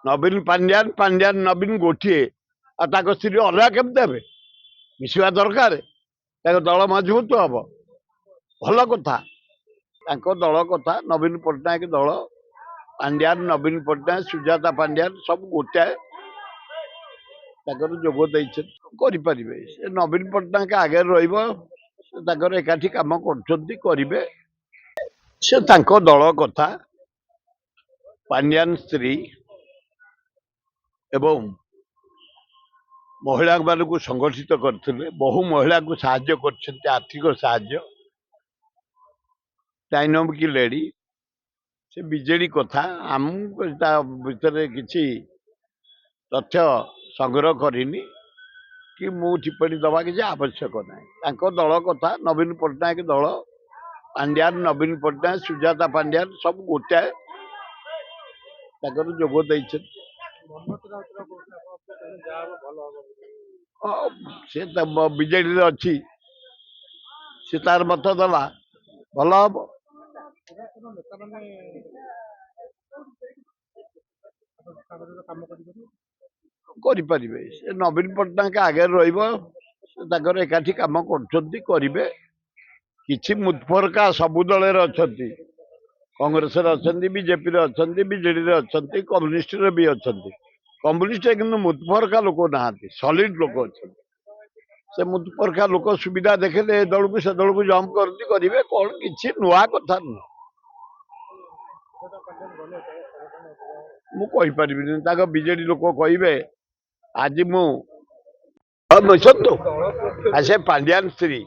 नवीन पांड्यान पांड्यान नवीन गोटे स्त्री अलग केमती हे मिसवा दरकार दल मजबूत हम भल कथा दल कथा नवीन पट्टनायक दल पांड्यान नवीन पट्टनायक सुजाता पांड्यान सब गोटे जोग देपारे नवीन पट्टनायक आगे रही कम करें से दल कथा पांड्यान स्त्री एवं महिला मान को संगठित करते बहु महिला को साहाय्य कर आर्थिक साहाय्य डायनामिक लेडी से बीजेडी कथा आम भीतर किसी तथ्य संग्रह करनी कि मु टिप्पणी दवा किसी आवश्यक ना दल कथा नवीन पट्टनायक दल पांड्यान नवीन पट्टनायक सुजाता पांड्यान सब गोटाए जोग से बीजेडी अच्छी से तार मत दला भल हम करें नवीन पट्टनायक आगे रही कम करें कि मुतफरका सबु दल अच्छा कांग्रेस अच्छा बीजेपी अच्छा बीजेडी अच्छा कम्युनिस्ट भी अच्छा कम्युनिस्ट कि मुतफरका लोक ना सॉलिड लोक अच्छा से मुतफरका लोक सुविधा देखले ए दल को से दल को जंप करेंगे कौन किसी नुआ कथा नुह मुझे बीजेडी लोक कहे आज मुझे पांड्यान स्त्री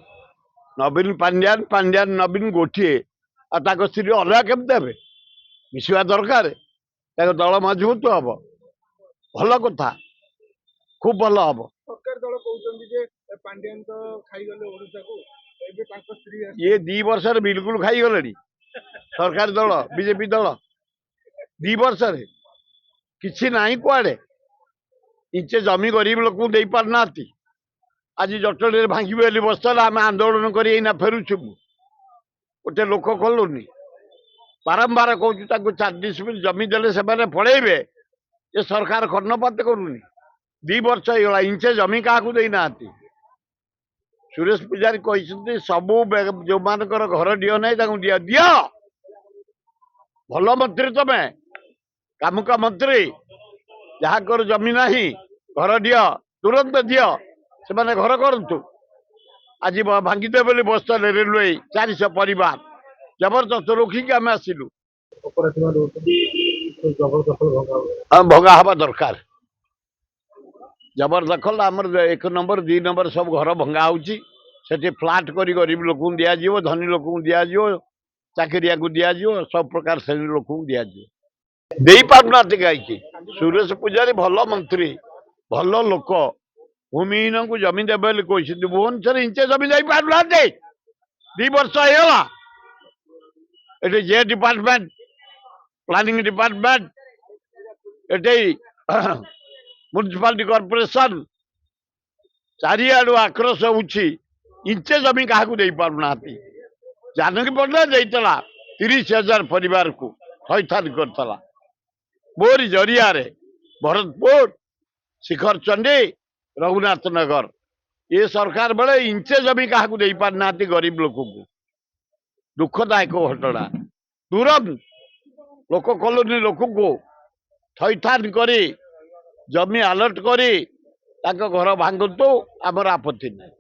नवीन पांड्यान पांड्यान नवीन गोटे स्त्री अलग केमती हे मिसवा दरकार दल मजबूत हम भल कथा खूब भल हम ये 2 वर्ष बिल्कुल खाई गले सरकार दल बीजेपी दल 2 वर्ष किसी ना कुआड़े इंचे जमी गरीब लोक दे पारना आज जटणी भांगी बोली बसला आम आंदोलन करना फेरुचु गोटे लोक कलुनी बारंबार कहूँ 4 डिसमिल जमी देले से पड़ेबे ये सरकार कर्णपात करूनी 2 वर्ष होगा इंचे जमी क्या देना सुरेश पूजारी कहते सबू जो मान घर दियो ना दिया दियो भल मंत्री तमें कामुका मंत्री जहाँ कर जमी ना घर दियो तुरंत दियो से मैंने घर करूँ आज भांगीदे बोली बसले रेलवे 400 परिवार जबरदस्त रोकिक आम आसलु भंगा हवा दरकार जबरदखल आमर 1 नंबर 2 नंबर सब घर भंगा होती फ्लाट कर गरीब लोक दिज्व धनी लोक दिज्व चाकरिया को दिज्व सब प्रकार श्रेणी लोक दे पारना कहीं सुरेश पूजारी भल मंत्री भल लोक भूमिहीन को जमी देवे कहते भुवनेश्वर इंचे जमी दे पारना 2 वर्ष होगा ये जे डिपार्टमेंट प्लानिंग डिपार्टमेंट ये म्युनिसिपालिटी कॉर्पोरेशन चारिआडू आक्रोश होची इंचे जमी क्या दे पारना जानकी पट्टनायक देता 30,000 परिवार को थैथान करता मोरी जरिया भरतपुर शिखर चंडी रघुनाथ नगर ये सरकार बेले इंचे जमी क्या दे पारना गरीब लोक को दुखदायक घटना तुरंत लोक कलोनी लोक को थैथान करी जमी अलर्ट करी घर भांगतु आमर आपत्ति नहीं।